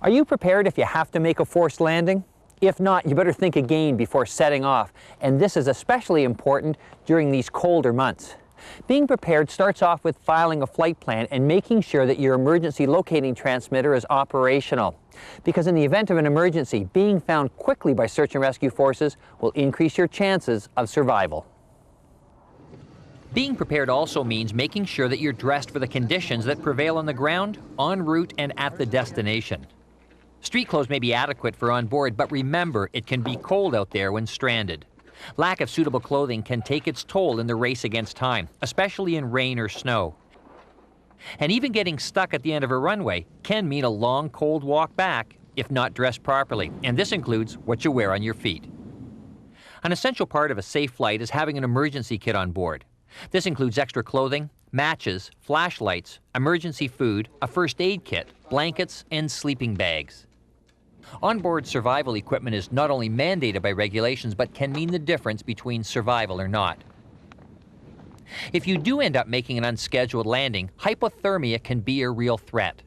Are you prepared if you have to make a forced landing? If not, you better think again before setting off, and this is especially important during these colder months. Being prepared starts off with filing a flight plan and making sure that your emergency locating transmitter is operational. Because in the event of an emergency, being found quickly by search and rescue forces will increase your chances of survival. Being prepared also means making sure that you're dressed for the conditions that prevail on the ground, en route, and at the destination. Street clothes may be adequate for on board, but remember, it can be cold out there when stranded. Lack of suitable clothing can take its toll in the race against time, especially in rain or snow. And even getting stuck at the end of a runway can mean a long, cold walk back if not dressed properly, and this includes what you wear on your feet. An essential part of a safe flight is having an emergency kit on board. This includes extra clothing, matches, flashlights, emergency food, a first aid kit, blankets, and sleeping bags. Onboard survival equipment is not only mandated by regulations, but can mean the difference between survival or not. If you do end up making an unscheduled landing, hypothermia can be a real threat.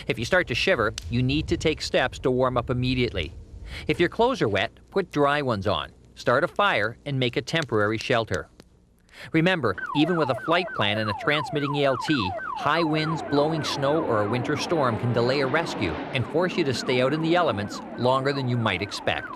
If you start to shiver, you need to take steps to warm up immediately. If your clothes are wet, put dry ones on, start a fire, and make a temporary shelter. Remember, even with a flight plan and a transmitting ELT, high winds, blowing snow, or a winter storm can delay a rescue and force you to stay out in the elements longer than you might expect.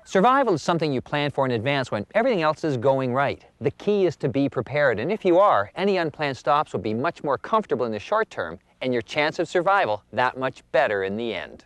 Survival is something you plan for in advance when everything else is going right. The key is to be prepared, and if you are, any unplanned stops will be much more comfortable in the short term, and your chance of survival that much better in the end.